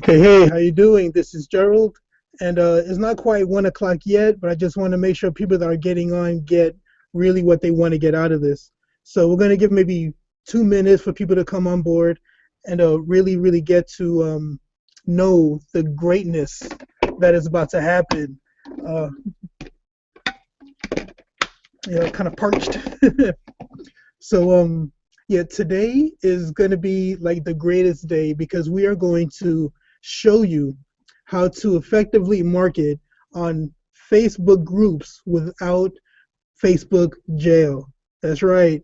Hey, how you doing? This is Gerald, and it's not quite 1 o'clock yet, but I just want to make sure people that are getting on get really what they want to get out of this. So we're going to give maybe 2 minutes for people to come on board and really get to know the greatness that is about to happen. Uh, kind of parched. So yeah, today is going to be like the greatest day because we are going to show you how to effectively market on Facebook groups without Facebook jail. That's right.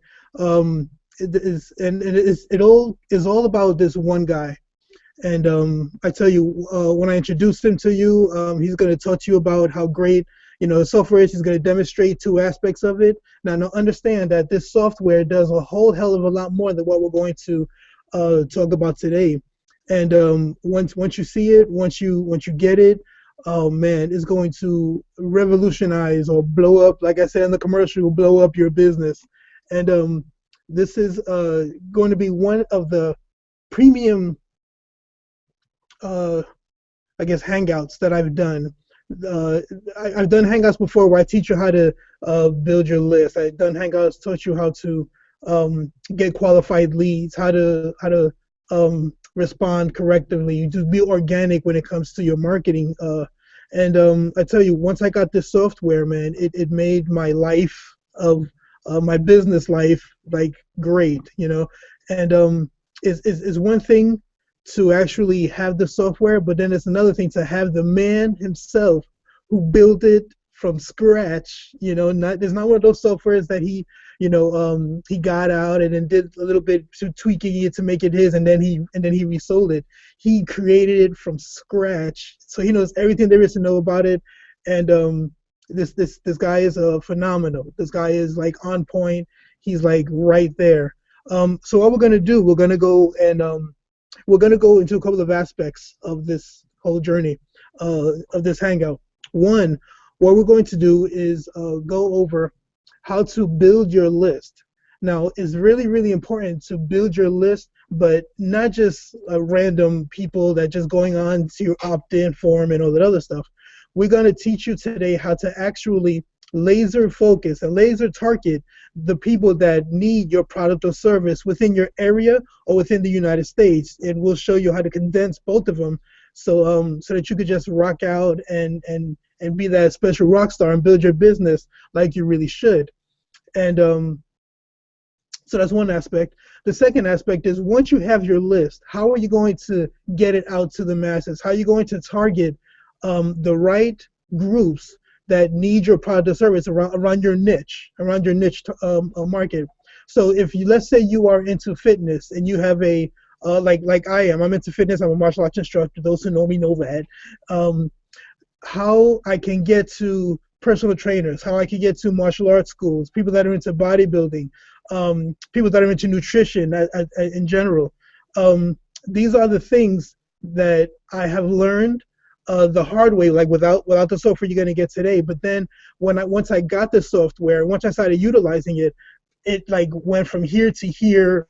It is, and it all is all about this one guy. And I tell you, when I introduced him to you, he's going to talk to you about how great the software is. He's going to demonstrate two aspects of it. Now, understand that this software does a whole hell of a lot more than what we're going to talk about today. And once you see it, once you get it, oh man, it's going to revolutionize or blow up. Like I said in the commercial, blow up your business. And this is going to be one of the premium uh, I guess hangouts that I've done. Uh, I've done hangouts before where I teach you how to build your list. I've done hangouts, taught you how to get qualified leads, how to respond correctly. You just be organic when it comes to your marketing. And I tell you, once I got this software, man, it made my life of my business life like great, And is one thing to actually have the software, but then it's another thing to have the man himself who built it from scratch. Not there's not one of those softwares that he got out and then did a little bit to tweaking it to make it his, and then he resold it. He created it from scratch, so he knows everything there is to know about it. And this guy is phenomenal. This guy is like on point. He's like right there. So what we're gonna do, we're going to go into a couple of aspects of this whole journey of this hangout. One, what we're going to do is go over how to build your list. Now, it's really important to build your list, but not just random people that just going on to your opt-in form and all that other stuff. We're going to teach you today how to actually laser focus and laser target the people that need your product or service within your area or within the United States. And we'll show you how to condense both of them so that you could just rock out and be that special rock star and build your business like you really should. And so that's one aspect. The second aspect is, once you have your list, how are you going to get it out to the masses? How are you going to target the right groups that need your product or service around your niche market? So if you, let's say you are into fitness and you have a like I'm into fitness. I'm a martial arts instructor. Those who know me know that. How I can get to personal trainers, how I can get to martial arts schools, people that are into bodybuilding, people that are into nutrition in general. These are the things that I have learned the hard way, like without the software you're gonna get today. But then once I got the software, once I started utilizing it, it like went from here to here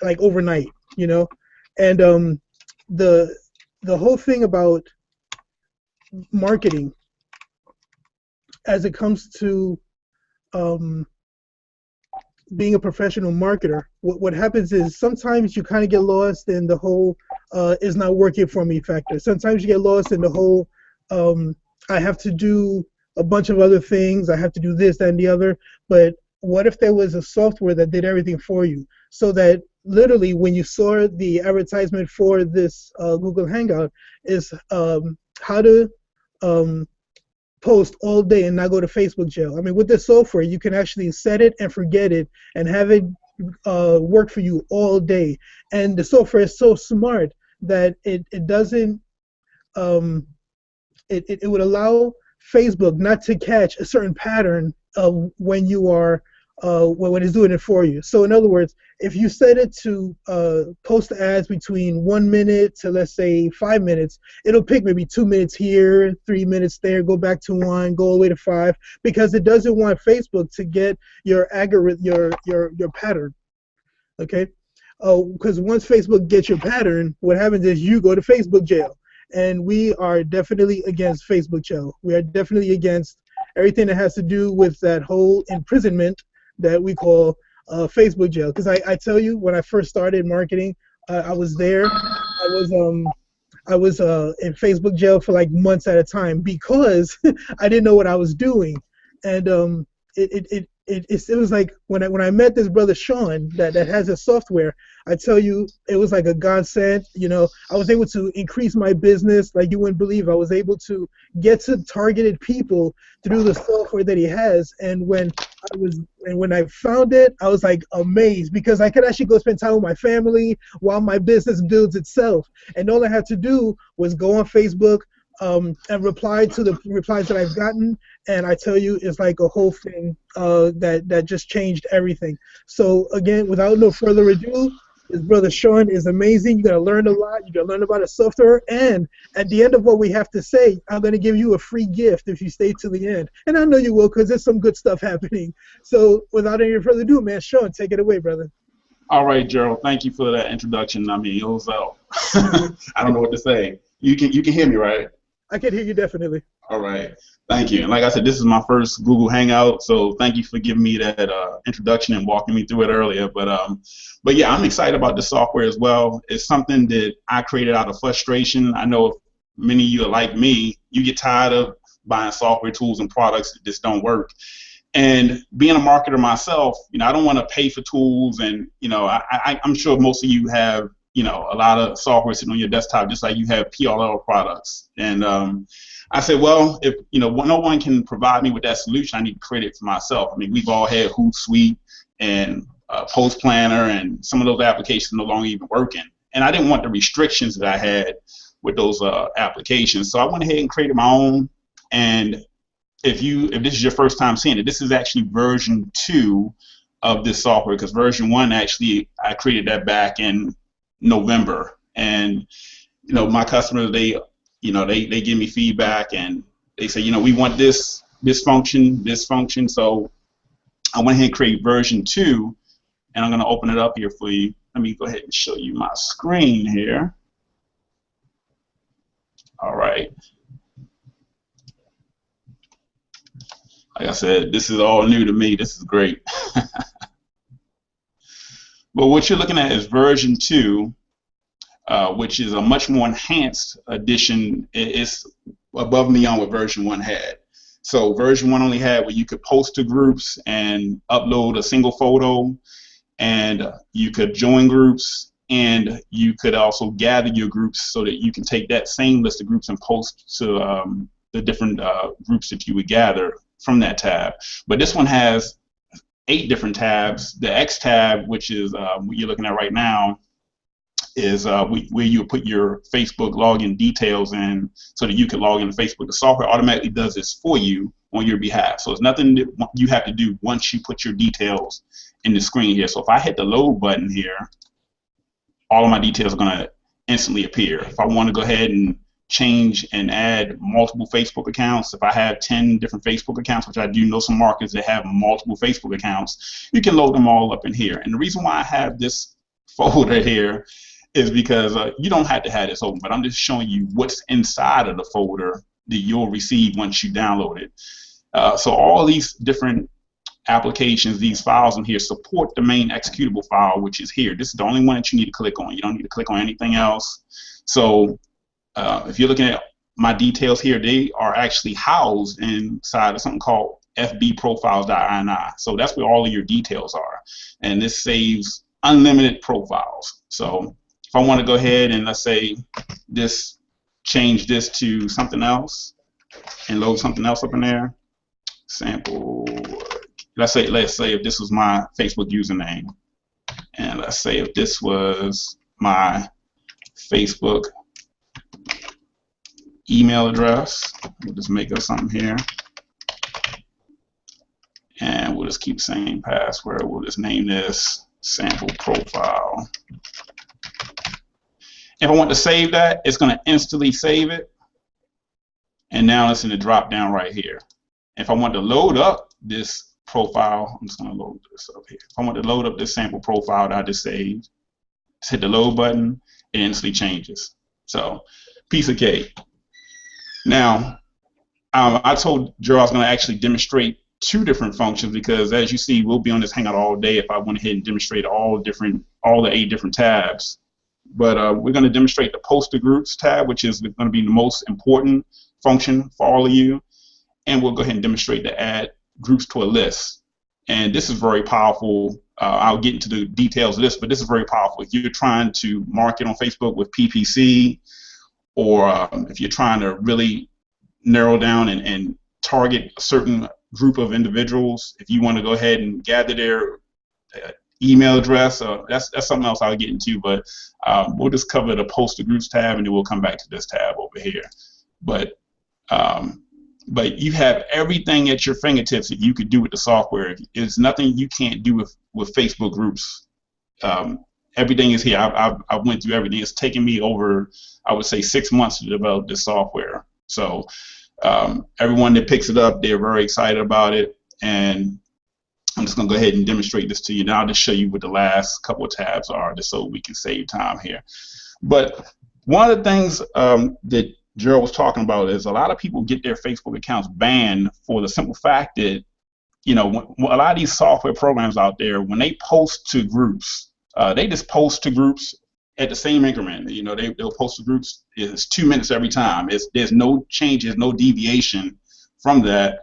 like overnight, And the whole thing about marketing, as it comes to being a professional marketer, what happens is sometimes you kind of get lost in the whole is not working for me factor. Sometimes you get lost in the whole I have to do a bunch of other things. I have to do this, that, and the other. But what if there was a software that did everything for you, so that literally when you saw the advertisement for this Google Hangout is how to post all day and not go to Facebook jail. I mean, with this software, you can actually set it and forget it and have it work for you all day. And the software is so smart that it doesn't it would allow Facebook not to catch a certain pattern of when you are when it's doing it for you. So in other words, if you set it to post ads between 1 minute to, let's say, 5 minutes, it'll pick maybe 2 minutes here, 3 minutes there, go back to 1, go all the way to 5, because it doesn't want Facebook to get your algorithm, your pattern. Okay. because once Facebook gets your pattern, what happens is you go to Facebook jail. And we are definitely against Facebook jail. We are definitely against everything that has to do with that whole imprisonment that we call Facebook jail. Because I tell you, when I first started marketing, I was there. I was in Facebook jail for like months at a time because I didn't know what I was doing, and it was like when I met this brother Sean that has a software. I tell you, it was like a godsend. You know, I was able to increase my business like you wouldn't believe. I was able to get to targeted people through the software that he has, and when I found it, I was like amazed because I could actually go spend time with my family while my business builds itself. And all I had to do was go on Facebook and reply to the replies that I've gotten. And I tell you, it's like a whole thing that just changed everything. So again, without no further ado, his brother Sean is amazing. You're gonna learn a lot. You're gonna learn about his software, and at the end of what we have to say, I'm gonna give you a free gift if you stay to the end. And I know you will, because there's some good stuff happening. So without any further ado, man, Sean, take it away, brother. All right, Gerald. Thank you for that introduction. I mean, it was I don't know what to say. You can hear me, right? I can hear you definitely. All right. Thank you. And like I said, this is my first Google Hangout, so thank you for giving me that introduction and walking me through it earlier. But yeah, I'm excited about the software as well. It's something that I created out of frustration. I know if many of you are like me, you get tired of buying software tools and products that just don't work. And being a marketer myself, I don't want to pay for tools, and I'm sure most of you have a lot of software sitting on your desktop, just like you have PLL products. And I said, well, if no one can provide me with that solution, I need to create it for myself. I mean, we've all had Hootsuite and Post Planner, and some of those applications no longer even working. And I didn't want the restrictions that I had with those applications, so I went ahead and created my own. And if this is your first time seeing it, this is actually version 2 of this software, because version 1 actually I created that back in November. And my customers, they give me feedback, and they say, we want this function. So I went ahead and create version 2, and I'm going to open it up here for you. Let me go ahead and show you my screen here. All right. Like I said, this is all new to me. This is great. But what you're looking at is version 2, which is a much more enhanced edition. It's above and beyond what version 1 had. So version 1 only had where you could post to groups and upload a single photo, and you could join groups, and you could also gather your groups so that you can take that same list of groups and post to the different groups that you would gather from that tab. But this one has 8 different tabs. The X tab, which is what you're looking at right now, is where you put your Facebook login details in so that you can log into Facebook. The software automatically does this for you on your behalf. So it's nothing that you have to do once you put your details in the screen here. So if I hit the load button here, all of my details are going to instantly appear. If I want to go ahead and change and add multiple Facebook accounts, if I have 10 different Facebook accounts, which I do know some marketers that have multiple Facebook accounts, you can load them all up in here. And the reason why I have this folder here is because you don't have to have this open, but I'm just showing you what's inside of the folder that you'll receive once you download it. So all these different applications, these files in here support the main executable file, which is here. This is the only one that you need to click on. You don't need to click on anything else. So if you're looking at my details here, they are actually housed inside of something called fbprofiles.ini. So that's where all of your details are. And this saves unlimited profiles. So if I want to go ahead and let's say change this to something else and load something else up in there, sample, let's say if this was my Facebook username, and let's say if this was my Facebook email address, we'll just make up something here, and we'll just keep the same password. We'll just name this sample profile. If I want to save that, it's going to instantly save it, and now it's in the drop down right here. If I want to load up this profile, I'm just going to load this up here. If I want to load up this sample profile that I just saved, Just hit the load button, it instantly changes. So, piece of cake. Now, I told Joe I was going to actually demonstrate two different functions because, as you see, we'll be on this Hangout all day if I went ahead and demonstrate all the 8 different tabs. But we're going to demonstrate the post to groups tab, which is going to be the most important function for all of you. And we'll go ahead and demonstrate the add groups to a list. And this is very powerful. I'll get into the details of this, but this is very powerful. If you're trying to market on Facebook with PPC, or if you're trying to really narrow down and target a certain group of individuals, if you want to go ahead and gather their email address, that's something else I'll get into, but we'll just cover the post to groups tab and then we'll come back to this tab over here. But you have everything at your fingertips that you could do with the software. There's nothing you can't do with Facebook groups. Everything is here. I went through everything. It's taken me over, I would say, 6 months to develop this software. So everyone that picks it up, they're very excited about it. And I'm just going to go ahead and demonstrate this to you. Now I'll just show you what the last couple of tabs are, just so we can save time here. But one of the things that Gerald was talking about is a lot of people get their Facebook accounts banned for the simple fact that, you know, a lot of these software programs out there, when they post to groups, they just post to groups at the same increment. You know, they'll post to groups. It's 2 minutes every time. There's no changes, no deviation from that.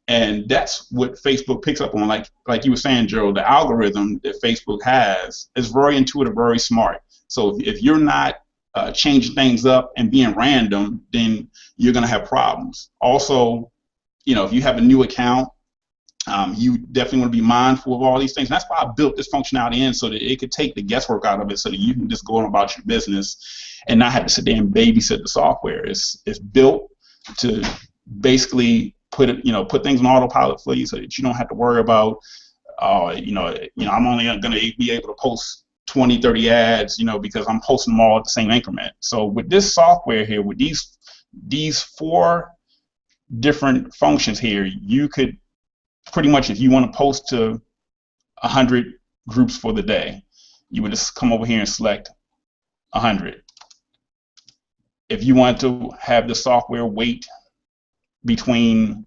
And that's what Facebook picks up on. Like you were saying, Gerald, the algorithm that Facebook has is very intuitive, very smart. So if you're not changing things up and being random, then you're going to have problems. Also, you know, if you have a new account, you definitely want to be mindful of all these things. And that's why I built this functionality in, so that it could take the guesswork out of it, so that you can just go on about your business and not have to sit there and babysit the software. It's built to basically put things on autopilot for you, so that you don't have to worry about, I'm only going to be able to post 20, 30 ads, because I'm posting them all at the same increment. So with this software here, with these 4 different functions here, you could pretty much, if you want to post to 100 groups for the day, you would just come over here and select 100. If you want to have the software wait between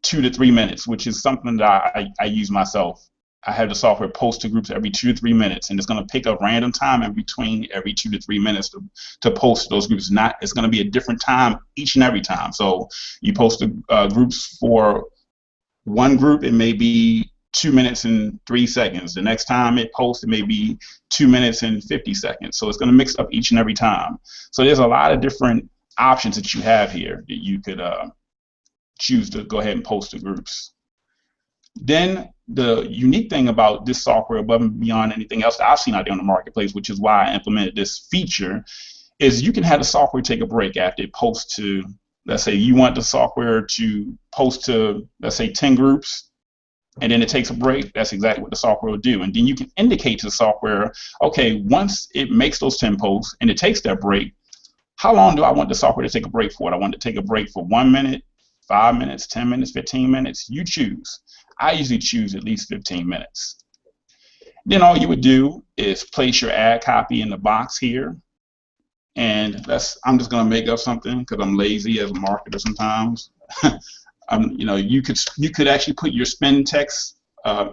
2 to 3 minutes, which is something that I use myself. I have the software post to groups every 2 to 3 minutes, and it's going to pick up random time in between every 2 to 3 minutes to post to those groups. It's going to be a different time each and every time. So you post to groups for one group, it may be 2 minutes and 3 seconds. The next time it posts, it may be 2 minutes and 50 seconds. So it's going to mix up each and every time. So there's a lot of different options that you have here that you could choose to go ahead and post to groups. Then the unique thing about this software, above and beyond anything else that I've seen out there on the marketplace, which is why I implemented this feature, is you can have the software take a break after it posts to, let's say you want the software to post to, let's say, 10 groups, and then it takes a break. That's exactly what the software will do. And then you can indicate to the software, okay, once it makes those 10 posts and it takes that break, how long do I want the software to take a break for? I want it to take a break for 1 minute, 5 minutes, 10 minutes, 15 minutes. You choose. I usually choose at least 15 minutes. Then all you would do is place your ad copy in the box here. And I'm just going to make up something because I'm lazy as a marketer sometimes. You could actually put your spin text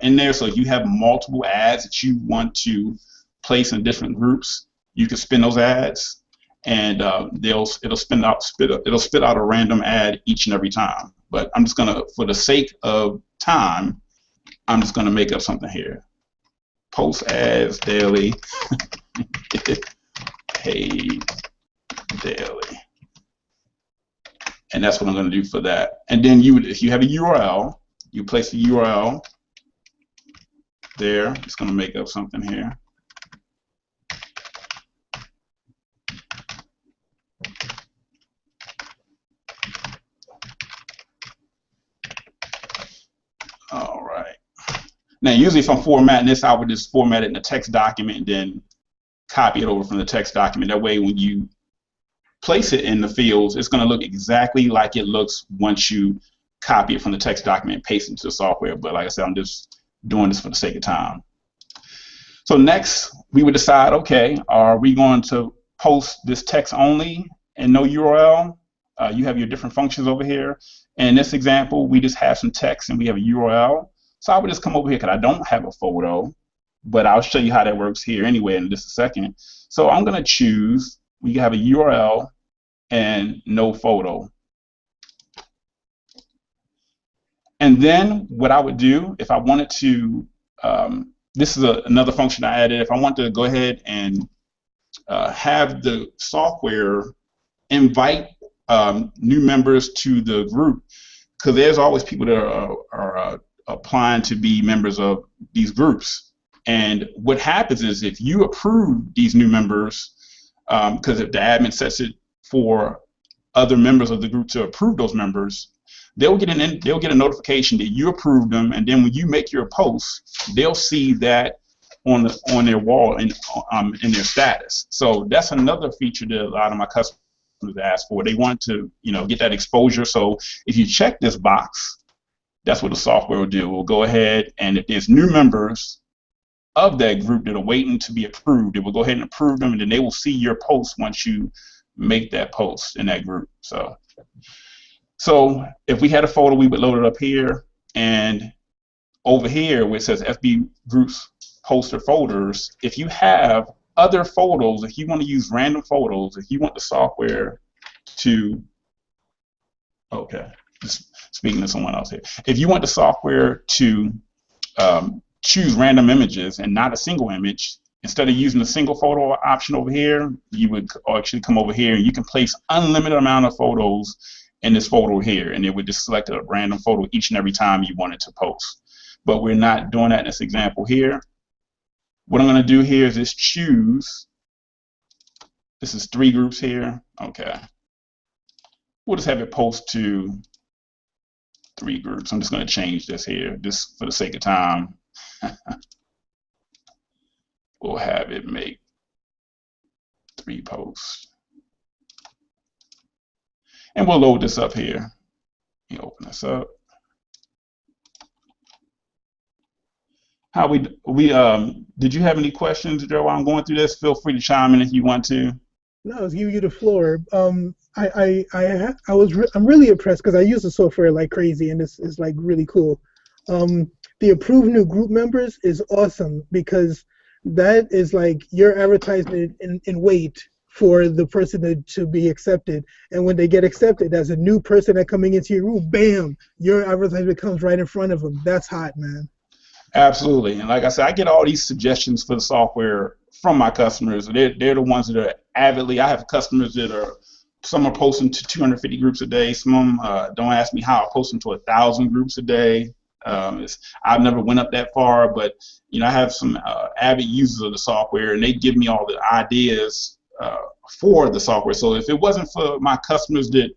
in there. So if you have multiple ads that you want to place in different groups, you can spin those ads, and it'll spit out a random ad each and every time. But I'm just gonna, for the sake of time, I'm just gonna make up something here. Post ads daily, paid daily, and that's what I'm gonna do for that. And then if you have a URL, you place the URL there. Just gonna make up something here. All right. Now, usually if I'm formatting this, I would just format it in a text document and then copy it over from the text document. That way, when you place it in the fields, it's going to look exactly like it looks once you copy it from the text document and paste it into the software. But like I said, I'm just doing this for the sake of time. So next, we would decide, okay, are we going to post this text only and no URL? You have your different functions over here. And in this example, we just have some text and we have a URL. So I would just come over here because I don't have a photo, but I'll show you how that works here anyway in just a second. So I'm going to choose, we have a URL and no photo. And then what I would do if I wanted to, this is another function I added. If I want to go ahead and have the software invite new members to the group, because there's always people that are applying to be members of these groups. And what happens is if you approve these new members, because if the admin sets it for other members of the group to approve those members, they'll get a notification that you approved them, and then when you make your post, they'll see that on their wall in their status. So that's another feature that a lot of my customers ask for. They want to get that exposure. So if you check this box, that's what the software will do. We'll go ahead, and if there's new members of that group that are waiting to be approved, it will go ahead and approve them, and then they will see your post once you make that post in that group. So if we had a photo, we would load it up here, and over here where it says FB groups poster folders, if you have other photos, if you want to use random photos, if you want the software to, okay, just speaking to someone else here, if you want the software to choose random images and not a single image, instead of using the single photo option over here, you would actually come over here and you can place unlimited amount of photos in this photo here, and it would just select a random photo each and every time you wanted to post. But we're not doing that in this example here. What I'm going to do here is just choose, this is 3 groups here, okay. We'll just have it post to 3 groups. I'm just going to change this here just for the sake of time. We'll have it make 3 posts. And we'll load this up here. Let me open this up. How did you have any questions, Joe, while I'm going through this? Feel free to chime in if you want to. No, I was giving you the floor. I'm really impressed because I use the software like crazy, and this is like really cool. The approved new group members is awesome because that is like your advertisement in wait for the person to be accepted. And when they get accepted as a new person that coming into your room, bam, your advertisement comes right in front of them. That's hot, man. Absolutely. And like I said, I get all these suggestions for the software from my customers. They're the ones that are avidly, I have customers that are, some are posting to 250 groups a day. Some of them, don't ask me how, I post them to 1,000 groups a day. I've never went up that far, but I have some avid users of the software, and they give me all the ideas for the software. So if it wasn't for my customers that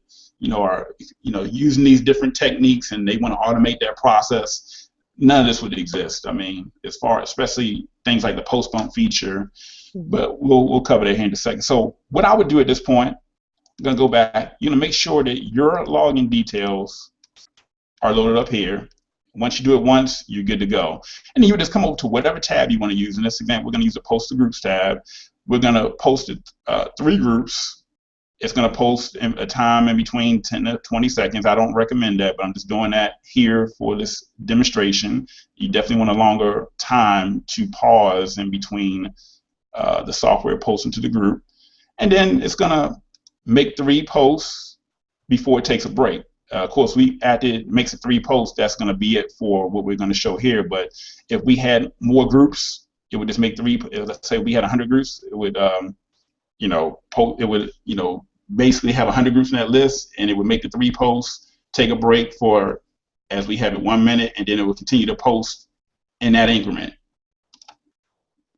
are using these different techniques and they want to automate their process, none of this would exist. I mean, especially things like the post bump feature, but we'll cover that here in a second. So what I would do at this point, I'm gonna go back. Make sure that your login details are loaded up here. Once you do it once, you're good to go. And then you would just come over to whatever tab you want to use. In this example, we're going to use the Post to Groups tab. We're going to post it 3 groups. It's going to post a time in between 10 to 20 seconds. I don't recommend that, but I'm just doing that here for this demonstration. You definitely want a longer time to pause in between the software posting to the group. And then it's going to make 3 posts before it takes a break. Of course, after it makes it 3 posts, that's going to be it for what we're going to show here. But if we had more groups, it would just make 3. Let's say we had 100 groups, it would, basically have 100 groups in that list, and it would make the 3 posts, take a break for, as we have it, 1 minute, and then it will continue to post in that increment.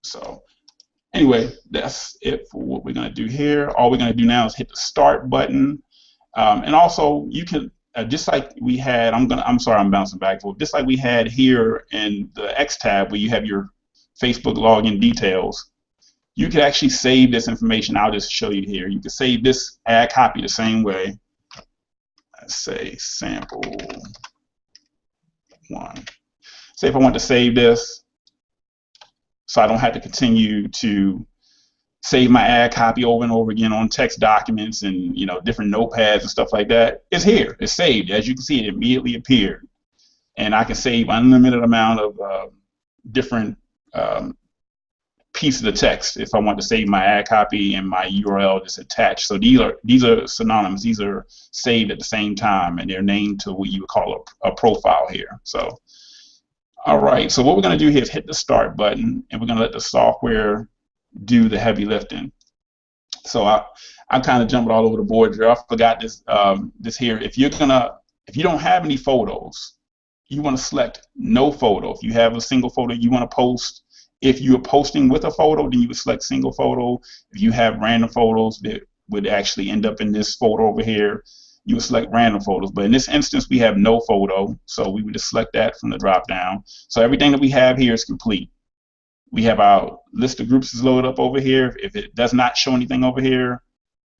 So anyway, that's it for what we're going to do here. All we're going to do now is hit the start button, and also you can. Just like we had, I'm sorry, I'm bouncing back. Just like we had here in the X tab where you have your Facebook login details, you could actually save this information. I'll just show you here. You can save this, add copy the same way. Let's say sample 1. Say if I want to save this, so I don't have to continue to save my ad copy over and over again on text documents and different notepads and stuff like that. It's here. It's saved. As you can see, it immediately appeared, and I can save unlimited amount of different pieces of text if I want to save my ad copy and my URL just attached. So these are synonymous. These are saved at the same time, and they're named to what you would call a profile here. So, all right. So what we're going to do here is hit the start button, and we're going to let the software do the heavy lifting. So I kind of jumped all over the board here. I forgot this here. If you don't have any photos, you want to select no photo. If you have a single photo you want to post, if you're posting with a photo, then you would select single photo. If you have random photos that would actually end up in this folder over here, you would select random photos. But in this instance, we have no photo, so we would just select that from the drop down. So everything that we have here is complete. We have our list of groups is loaded up over here. If it does not show anything over here,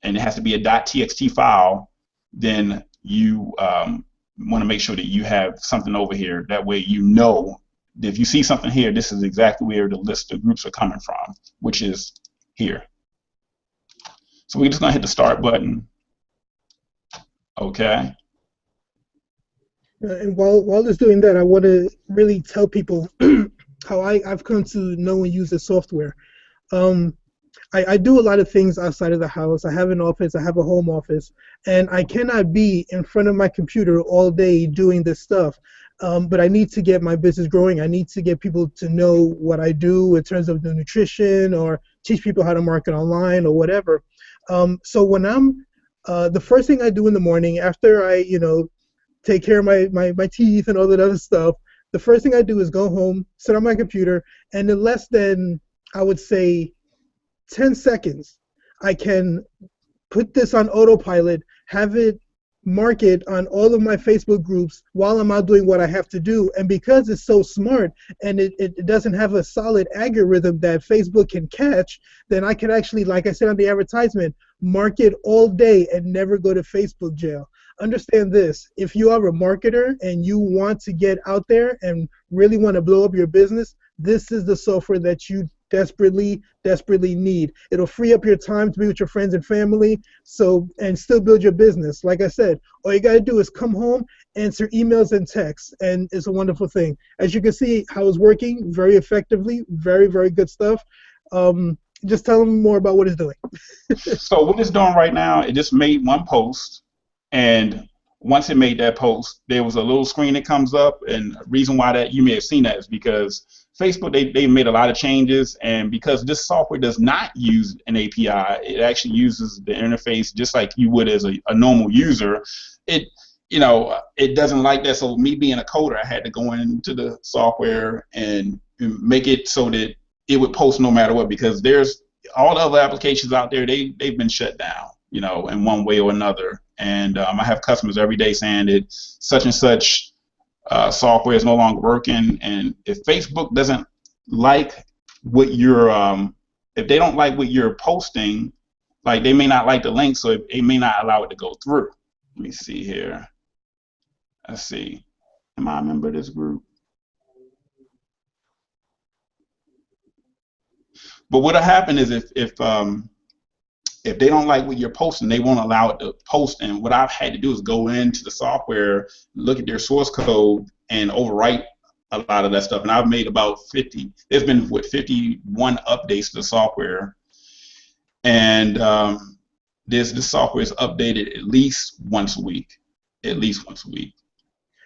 and it has to be a .txt file, then you want to make sure that you have something over here. That way if you see something here, this is exactly where the list of groups are coming from, which is here. So we're just going to hit the start button. Okay. And while it's doing that, I want to really tell people how I've come to know and use this software. I do a lot of things outside of the house. I have an office, I have a home office, and I cannot be in front of my computer all day doing this stuff. But I need to get my business growing. I need to get people to know what I do in terms of the nutrition, or teach people how to market online or whatever. So when I'm, the first thing I do in the morning after I, take care of my teeth and all that other stuff, the first thing I do is go home, sit on my computer, and in less than, I would say, 10 seconds, I can put this on autopilot, have it market on all of my Facebook groups while I'm out doing what I have to do. And because it's so smart and it doesn't have a solid algorithm that Facebook can catch, then I can actually, like I said on the advertisement, market all day and never go to Facebook jail. Understand this: if you are a marketer and you want to get out there and really want to blow up your business, this is the software that you desperately need. It'll free up your time to be with your friends and family, and still build your business. Like I said, all you got to do is come home, answer emails and texts, and it's a wonderful thing. As you can see how it's working very effectively, very, very good stuff. Just tell them more about what it's doing. So what it's doing right now, it just made one post, and once it made that post, there was a little screen that comes up, and the reason why that you may have seen that is because Facebook, they made a lot of changes, and because this software does not use an API, it actually uses the interface just like you would as a normal user. It doesn't like that. So me being a coder, I had to go into the software and make it so that it would post no matter what, because there's all the other applications out there, they've been shut down, in one way or another. And I have customers every day saying that such and such software is no longer working, and if Facebook doesn't like what you're, if they don't like what you're posting, like they may not like the link, so it may not allow it to go through. Let me see here. Let's see. Am I a member of this group? But what'll happen is if they don't like what you're posting, they won't allow it to post. And what I've had to do is go into the software, look at their source code, and overwrite a lot of that stuff. And I've made about 50. There's been 51 updates to the software, and this software is updated at least once a week. At least once a week.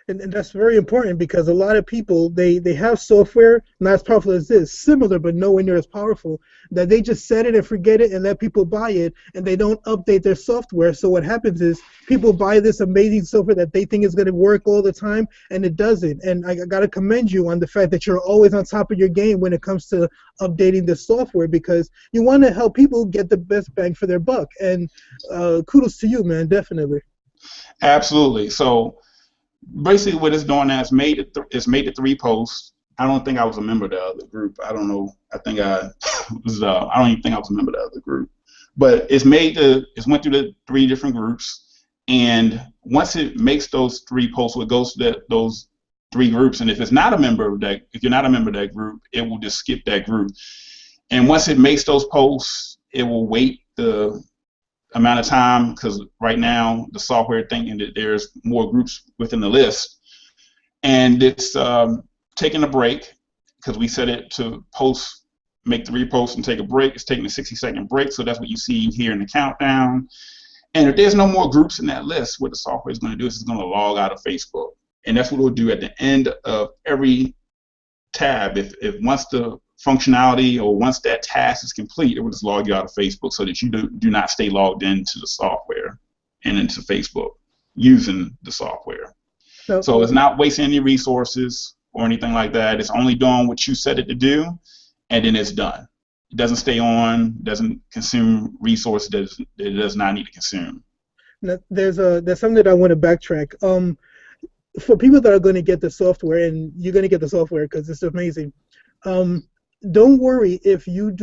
And that's very important, because a lot of people, they have software not as powerful as this, similar but nowhere near as powerful, that they just set it and forget it and let people buy it, and they don't update their software. So what happens is people buy this amazing software that they think is going to work all the time, and it doesn't. And I got to commend you on the fact that you're always on top of your game when it comes to updating the software, because you want to help people get the best bang for their buck. And kudos to you, man, definitely. Absolutely. So basically what it's doing now is made it 3 posts. I don't think I was a member of the other group. I don't know. I think I was. I don't even think I was a member of the other group. But it's went through the 3 different groups, and once it makes those 3 posts, it goes to those three groups, and if it's not a member of that, if you're not a member of that group, it will just skip that group. And once it makes those posts, it will wait the amount of time, because right now the software thinking that there's more groups within the list, and it's taking a break because we set it to post, make the repost and take a break. It's taking a 60-second break, so that's what you see here in the countdown. And if there's no more groups in that list, what the software is going to do is it's going to log out of Facebook, and that's what it'll do at the end of every tab. If once the functionality or once that task is complete, it will just log you out of Facebook so that you do not stay logged into the software and into Facebook using the software. So it's not wasting any resources or anything like that. It's only doing what you set it to do, and then it's done. It doesn't stay on, doesn't consume resources that it does not need to consume. Now, there's something that I want to backtrack. For people that are going to get the software, and you're going to get the software because it's amazing. Don't worry if you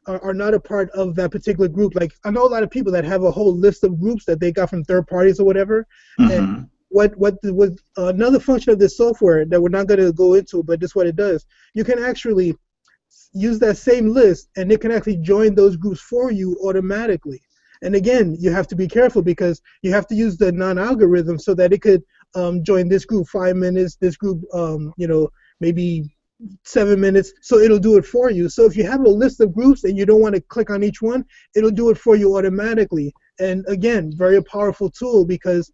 are not a part of that particular group. Like, I know a lot of people that have a whole list of groups that they got from third parties or whatever. Mm-hmm. And what another function of this software that we're not going to go into, but this is what it does. You can actually use that same list, and it can actually join those groups for you automatically. And again, you have to be careful because you have to use the non-algorithm so that it could join this group 5 minutes, this group, maybe 7 minutes, so it'll do it for you. So if you have a list of groups and you don't want to click on each one, it'll do it for you automatically. And again, very powerful tool because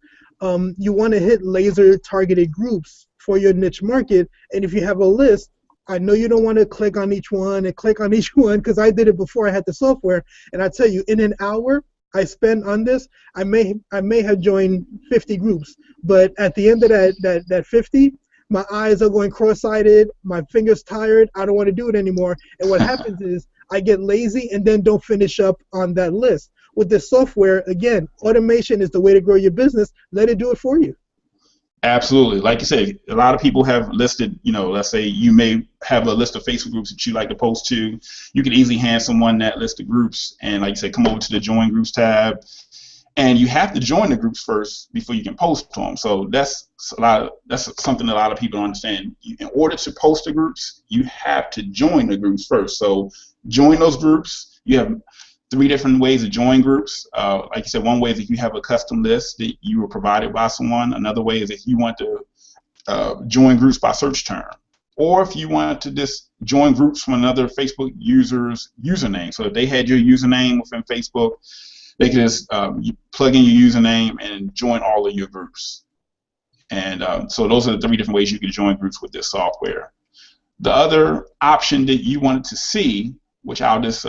you want to hit laser targeted groups for your niche market. And if you have a list, I know you don't want to click on each one because I did it before I had the software, and I tell you, in an hour I spent on this, I may have joined 50 groups, but at the end of that 50, my eyes are going cross-eyed, my fingers tired, I don't want to do it anymore. And what happens is I get lazy and then don't finish up on that list. With this software, again, automation is the way to grow your business. Let it do it for you. Absolutely. Like you said, a lot of people have listed, let's say you may have a list of Facebook groups that you like to post to. You can easily hand someone that list of groups and, like you said, come over to the Join Groups tab. And you have to join the groups first before you can post to them. So that's something that a lot of people don't understand. In order to post the groups, you have to join the groups first. So join those groups. You have 3 different ways to join groups. Like you said, one way is if you have a custom list that you were provided by someone. Another way is if you want to join groups by search term. Or if you want to just join groups from another Facebook user's username. So if they had your username within Facebook, they can just you plug in your username and join all of your groups. And so those are the 3 different ways you can join groups with this software. The other option that you wanted to see, which I'll just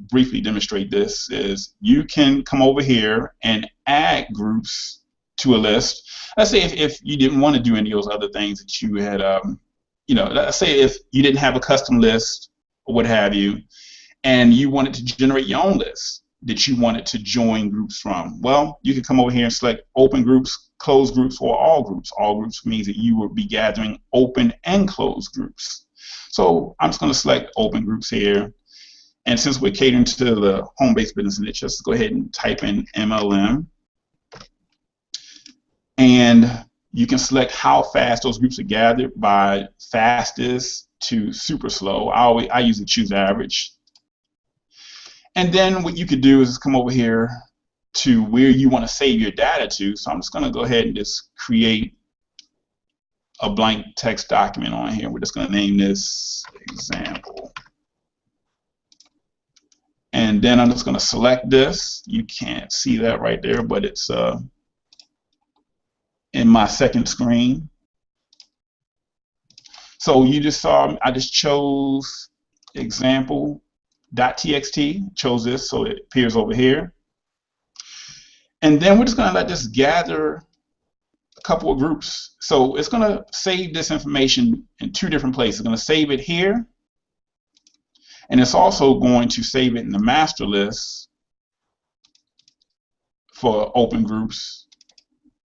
briefly demonstrate this, is you can come over here and add groups to a list. Let's say if you didn't want to do any of those other things that you had, let's say if you didn't have a custom list or what have you, and you wanted to generate your own list that you wanted to join groups from. Well, you can come over here and select open groups, closed groups, or all groups. All groups means that you will be gathering open and closed groups. So I'm just going to select open groups here. And since we're catering to the home-based business niche, let's go ahead and type in MLM. And you can select how fast those groups are gathered by fastest to super slow. I usually choose average. And then what you could do is come over here to where you want to save your data to. So I'm just going to go ahead and just create a blank text document on here. We're just going to name this example. And then I'm just going to select this. You can't see that right there, but it's in my second screen. So you just saw I just chose example.txt, chose this, so it appears over here. And then we're just going to let this gather a couple of groups. So it's going to save this information in 2 different places. It's going to save it here, and it's also going to save it in the master list for open groups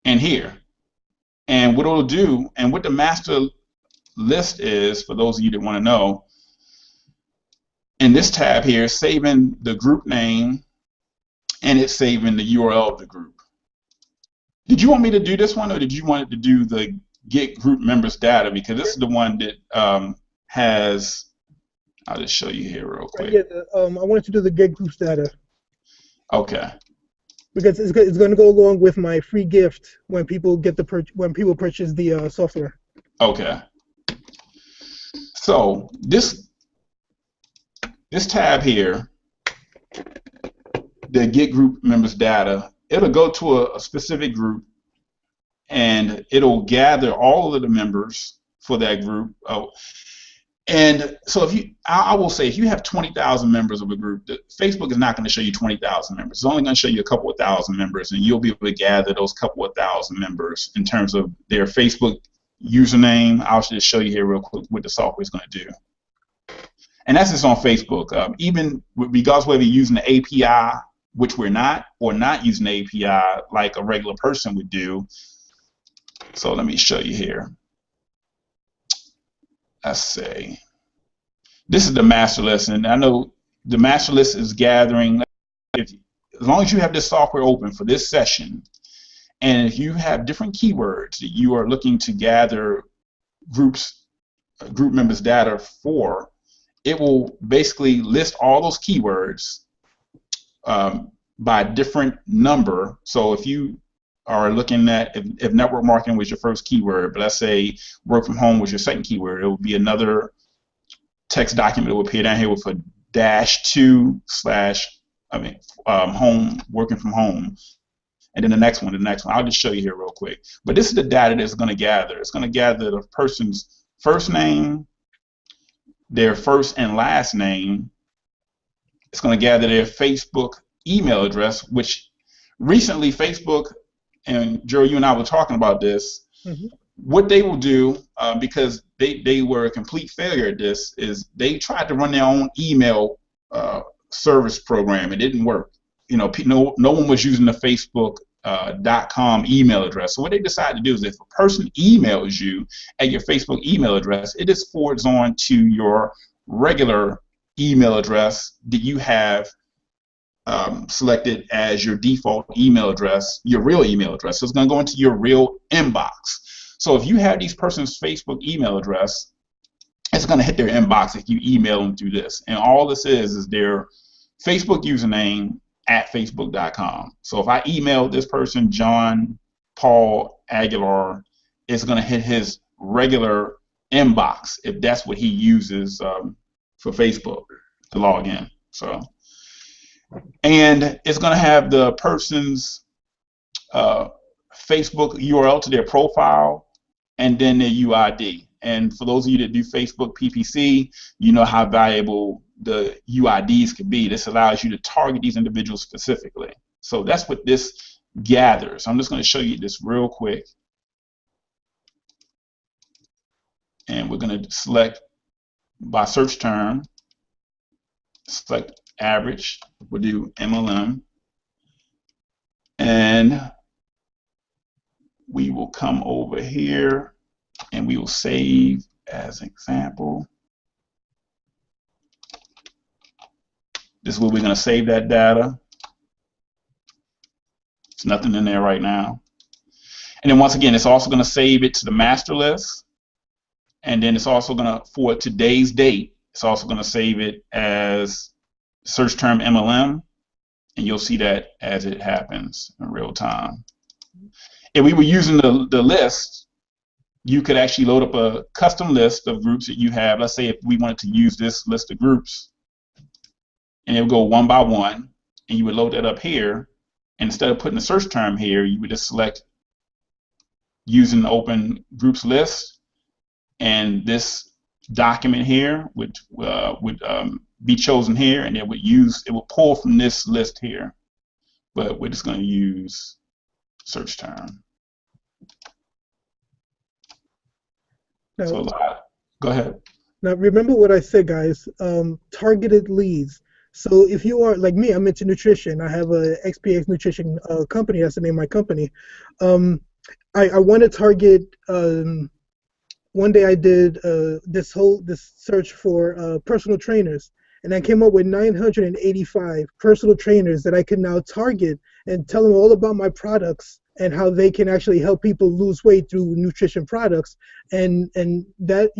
and here. And what it'll do, and what the master list is, for those of you that want to know, in this tab here, saving the group name, and it's saving the URL of the group. Did you want me to do this one, or did you want it to do the get group members data, because this is the one that has. I'll just show you here real Right, quick. yeah, I wanted to do the get groups data Okay. because it's going to go along with my free gift when people get when people purchase the software. Okay. So this tab here, the get group members data, it'll go to a specific group and it'll gather all of the members for that group. Oh, and so I will say, if you have 20,000 members of a group, Facebook is not going to show you 20,000 members. It's only going to show you a couple of thousand members, and you'll be able to gather those couple of thousand members in terms of their Facebook username. I'll just show you here real quick what the software is going to do. And that's just on Facebook. Even regardless whether you're using the API, which we're not, or not using the API like a regular person would do. So let me show you here. Let's say this is the master list, and I know the master list is gathering. As long as you have this software open for this session, and if you have different keywords that you are looking to gather group members data for, it will basically list all those keywords by different number. So if you are looking at, if network marketing was your first keyword, but let's say work from home was your second keyword, it would be another text document that would appear down here with a -2/ home, working from home, and then the next one. I'll just show you here real quick. But this is the data that it's going to gather. It's going to gather the person's first name, their first and last name. It's going to gather their Facebook email address, which recently Facebook, and Joe, you and I were talking about this. Mm-hmm. What they will do, because they were a complete failure at this, is they tried to run their own email service program. It didn't work. No one was using the Facebook.com email address. So what they decided to do is, if a person emails you at your Facebook email address, it just forwards on to your regular email address that you have selected as your default email address, your real email address. So it's going to go into your real inbox. So if you have these person's Facebook email address, it's going to hit their inbox if you email them through this. And all this is their Facebook username at facebook.com. So if I email this person, John Paul Aguilar, it's going to hit his regular inbox if that's what he uses for Facebook to log in. So, and it's going to have the person's Facebook URL to their profile, and then their UID. And for those of you that do Facebook PPC, you know how valuable the UIDs can be. This allows you to target these individuals specifically. So that's what this gathers. I'm just going to show you this real quick. And we're going to select by search term, select average. We'll do MLM. And we will come over here and we will save as an example. This is where we're going to save that data. There's nothing in there right now. And then once again, it's also going to save it to the master list. And then it's also going to, for today's date, it's also going to save it as search term MLM. And you'll see that as it happens in real time. If we were using the list, you could actually load up a custom list of groups that you have. Let's say if we wanted to use this list of groups, and it would go one by one, and you would load that up here. And instead of putting the search term here, you would just select using the open groups list, and this document here would be chosen here, and it would pull from this list here. But we're just going to use search term. Now, so go ahead. Now remember what I said, guys. Targeted leads. So if you are like me, I'm into nutrition. I have a XPX Nutrition company. That's the name of my company. I want to target. One day I did this search for personal trainers, and I came up with 985 personal trainers that I can now target and tell them all about my products and how they can actually help people lose weight through nutrition products. And that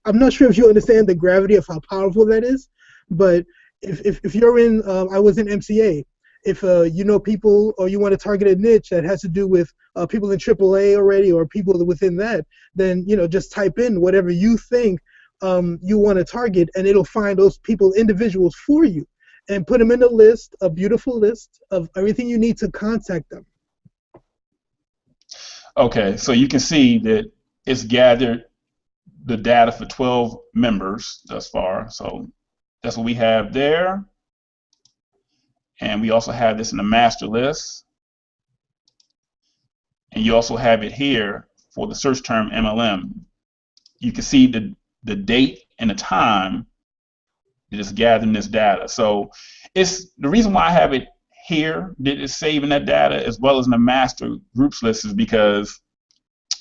I'm not sure if you understand the gravity of how powerful that is, but if you're in, I was in MCA. If you know people or you want to target a niche that has to do with people in AAA already or people within that, then just type in whatever you think you want to target, and it'll find those people, individuals for you, and put them in a list, a beautiful list of everything you need to contact them. Okay, so you can see that it's gathered the data for 12 members thus far. So that's what we have there. And we also have this in the master list. And you also have it here for the search term MLM. You can see the date and the time that it's gathering this data. So it's the reason why I have it here, that it's saving that data as well as in the master groups list, is because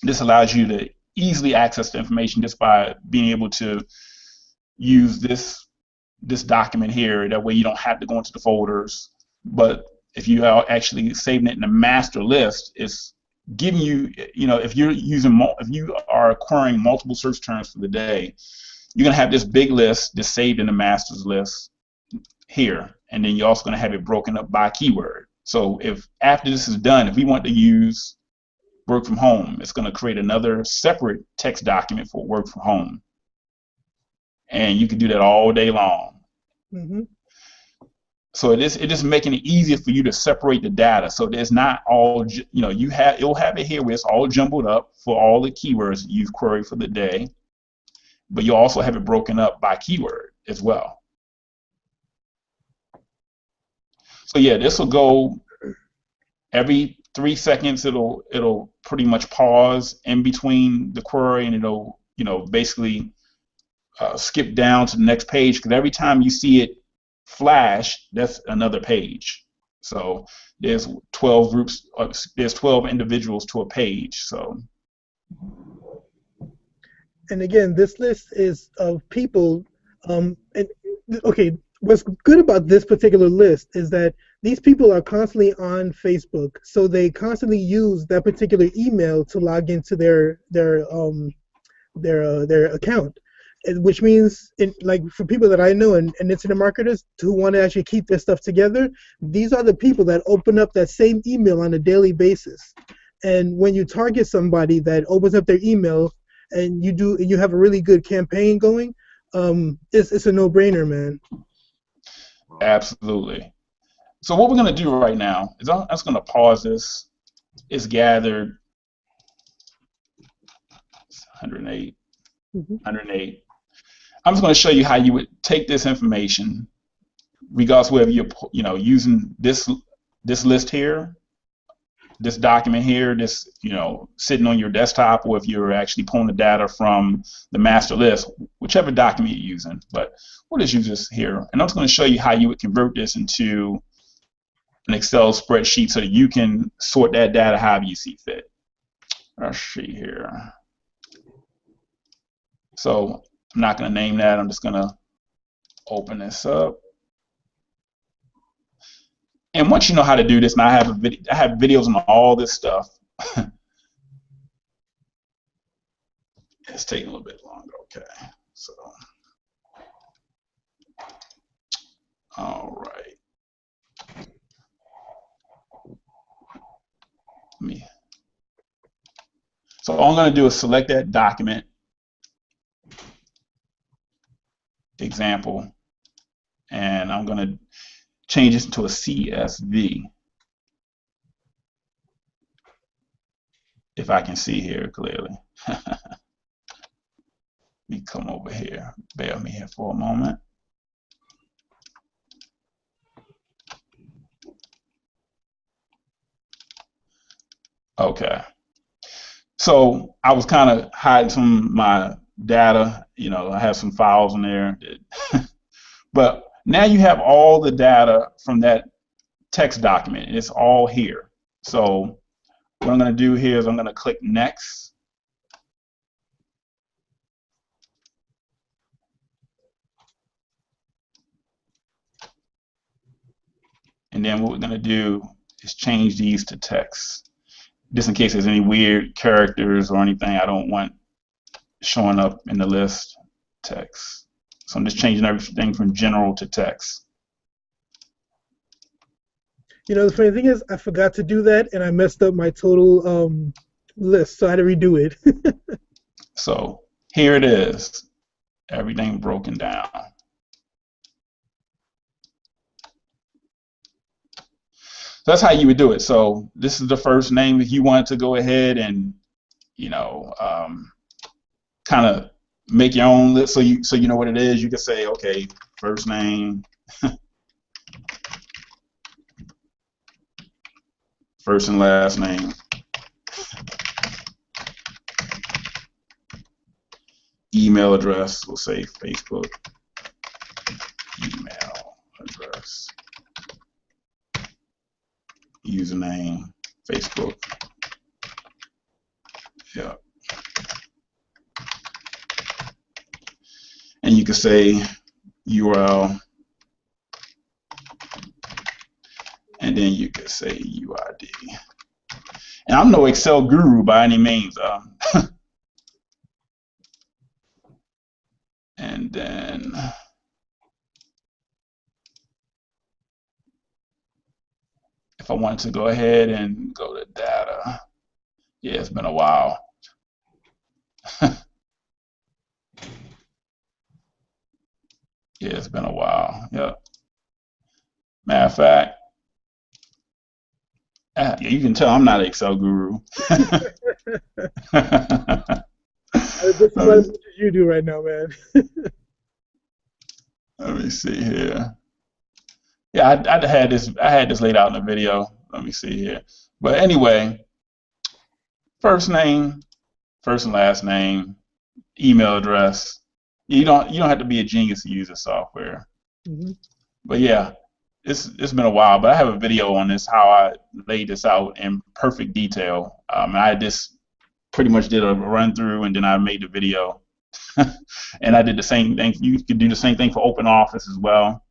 this allows you to easily access the information just by being able to use this document here. That way you don't have to go into the folders. But if you are actually saving it in the master list, it's giving you, if you are acquiring multiple search terms for the day, you're going to have this big list that's saved in the masters list here. And then you're also going to have it broken up by keyword. So if after this is done, if we want to use work from home, it's going to create another separate text document for work from home. And you can do that all day long. Mm-hmm. So it is making it easier for you to separate the data. So there's not all, it'll have it here where it's all jumbled up for all the keywords you've queried for the day, but you also have it broken up by keyword as well. So yeah, this will go every 3 seconds. It'll pretty much pause in between the query, and it'll basically skip down to the next page, because every time you see it flash, that's another page. So there's 12 groups, there's 12 individuals to a page. So, and again, this list is of people. And okay, what's good about this particular list is that these people are constantly on Facebook, so they constantly use that particular email to log into their account. Which means, like for people that I know and internet marketers who want to actually keep their stuff together, these are the people that open up that same email on a daily basis. And when you target somebody that opens up their email and you have a really good campaign going, it's a no-brainer, man. Absolutely. So what we're going to do right now is I'm just going to pause this. It's gathered 108, 108. I'm just going to show you how you would take this information, regardless of whether you're using this list here, this document here, this sitting on your desktop, or if you're actually pulling the data from the master list, whichever document you're using. But we'll just use this here, and I'm just going to show you how you would convert this into an Excel spreadsheet so that you can sort that data however you see fit. Let's see here. So I'm not going to name that. I'm just going to open this up. And once you know how to do this, and I have videos on all this stuff. It's taking a little bit longer. Okay. So, all right. So all I'm going to do is select that document example, and I'm going to change this into a CSV, if I can see here clearly. Let me come over here. Bear with me here for a moment. Okay. So I was kind of hiding some of my data. I have some files in there. But now you have all the data from that text document. It's all here. So what I'm going to do here is I'm going to click Next. And then what we're going to do is change these to text. just in case there's any weird characters or anything I don't want showing up in the list. Text. So I'm just changing everything from general to text. You know, the funny thing is, I forgot to do that, and I messed up my total list, so I had to redo it. So here it is, everything broken down. So that's how you would do it. So this is the first name. If you wanted to go ahead and, kind of make your own list, so you know what it is. You could say, okay, first name, first and last name, email address. We'll say Facebook email address, username, Facebook. Yeah. And you could say URL, and then you could say UID. And I'm no Excel guru by any means. And then if I wanted to go ahead and go to data, yeah, it's been a while. Yeah, it's been a while. Yep. Matter of fact, you can tell I'm not an Excel guru. Just about as much as you do right now, man. Let me see here. Yeah, I had this laid out in the video. Let me see here. But anyway, first name, first and last name, email address. You don't have to be a genius to use this software. Mm-hmm. But yeah, it's been a while. But I have a video on this, how I laid this out in perfect detail. I just pretty much did a run through, and then I made the video. And I did the same thing. You could do the same thing for Open Office as well.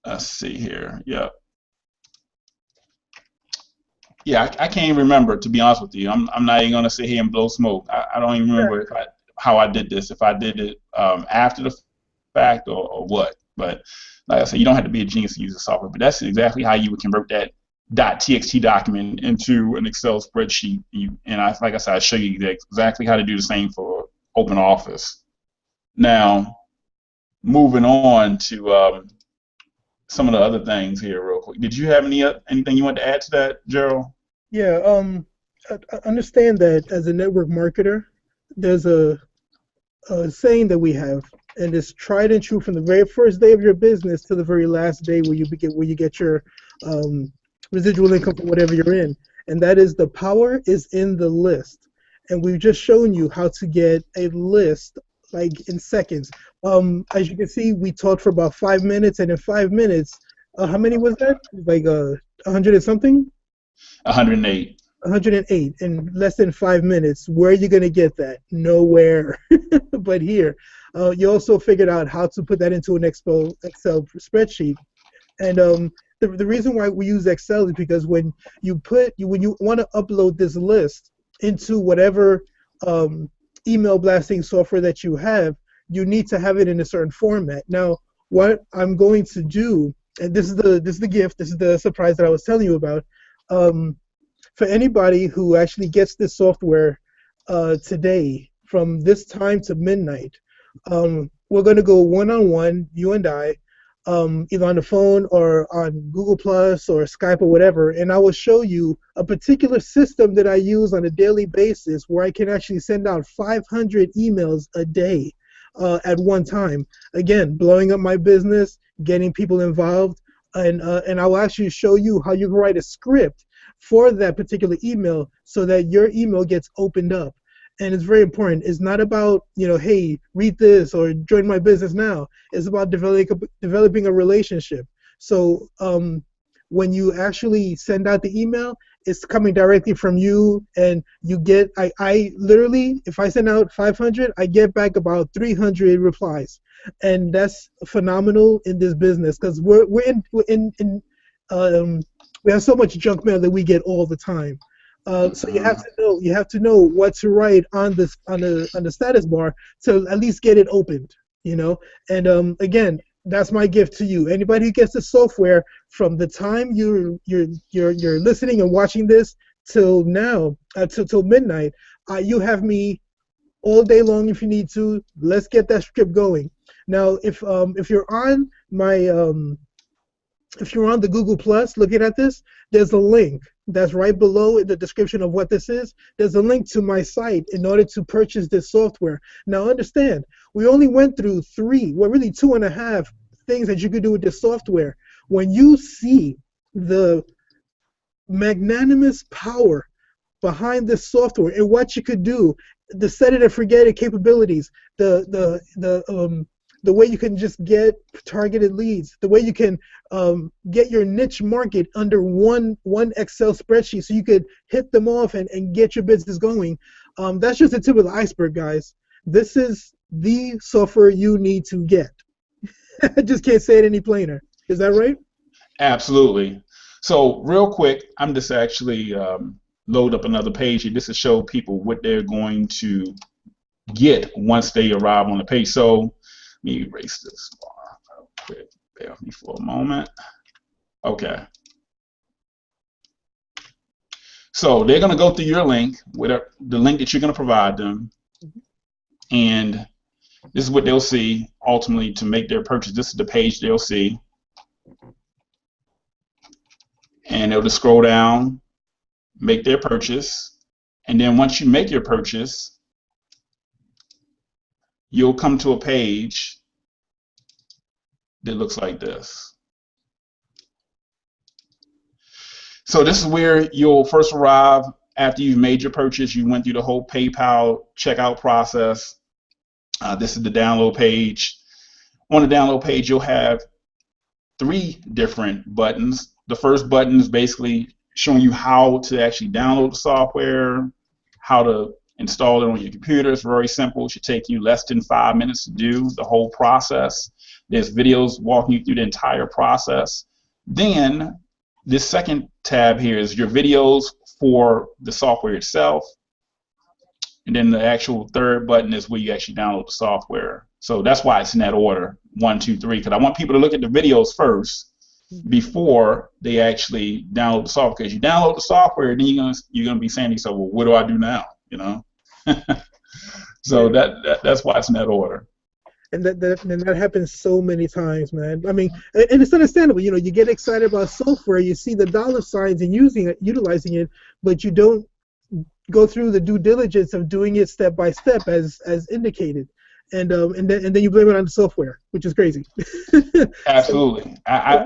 Let's see here. Yep. Yeah, I can't even remember, to be honest with you. I'm not even gonna sit here and blow smoke. I don't even remember how I did this. If I did it after the fact or what. But like I said, you don't have to be a genius to use the software. But that's exactly how you would convert that .txt document into an Excel spreadsheet. Like I said, I show you exactly how to do the same for Open Office. Now, moving on to some of the other things here real quick. Did you have anything you want to add to that, Gerald? Yeah, I understand that as a network marketer, there's a saying that we have, and it's tried and true from the very first day of your business to the very last day where you get your residual income from whatever you're in, and that is the power is in the list. And we've just shown you how to get a list like in seconds. As you can see, we talked for about 5 minutes, and in 5 minutes, how many was that? Like 100 and something? 108. 108 in less than 5 minutes. Where are you going to get that? Nowhere. But here, you also figured out how to put that into an Excel spreadsheet. And the reason why we use Excel is because when you want to upload this list into whatever email blasting software that you have, you need to have it in a certain format. Now, what I'm going to do, and this is the gift, this is the surprise that I was telling you about. For anybody who actually gets this software today, from this time to midnight, we're going to go one-on-one, you and I, either on the phone or on Google Plus or Skype or whatever, and I will show you a particular system that I use on a daily basis where I can actually send out 500 emails a day at one time. Again, blowing up my business, getting people involved, and I will actually show you how you can write a script for that particular email so that your email gets opened up. And it's very important. It's not about, hey, read this or join my business now. It's about developing a relationship. So when you actually send out the email, it's coming directly from you, and you get, I literally, if I send out 500, I get back about 300 replies. And that's phenomenal in this business because we have so much junk mail that we get all the time. So you have Mhm. to know what to write on this on the status bar to at least get it opened, you know. And again, that's my gift to you. Anybody who gets the software from the time you're listening and watching this till now, till midnight, you have me all day long if you need to. Let's get that script going. Now, if you're on my if you're on the Google Plus looking at this, there's a link that's right below in the description of what this is. There's a link to my site in order to purchase this software. Now, understand, we only went through three, well, really two and a half things that you could do with this software. When you see the magnanimous power behind this software and what you could do, the set it and forget it capabilities, the way you can just get targeted leads, the way you can get your niche market under one Excel spreadsheet so you could hit them off and get your business going. That's just the tip of the iceberg, guys. This is the software you need to get. I just can't say it any plainer. Is that right? Absolutely. So real quick, I'm just actually load up another page here. This to show people what they're going to get once they arrive on the page. So let me erase this bar real quick. Bear with me for a moment. Okay. So they're going to go through your link, whatever the link that you're going to provide them, and this is what they'll see ultimately to make their purchase. This is the page they'll see, and they'll just scroll down, make their purchase, and then once you make your purchase, you'll come to a page that looks like this. So this is where you'll first arrive after you've made your purchase. You went through the whole PayPal checkout process. This is the download page. On the download page, you'll have three different buttons. The first button is basically showing you how to actually download the software, how to install it on your computer. It's very simple. It should take you less than 5 minutes to do the whole process. There's videos walking you through the entire process. Then this second tab here is your videos for the software itself. And then the actual third button is where you actually download the software. So that's why it's in that order, 1, 2, 3, because I want people to look at the videos first before they actually download the software. Because you download the software, then you're gonna be saying to yourself, well, what do I do now? You know. So that's why it's in that order. And that happens so many times, man. I mean, and it's understandable. You know, you get excited about software, you see the dollar signs and utilizing it, but you don't go through the due diligence of doing it step by step as indicated, and then you blame it on the software, which is crazy. Absolutely.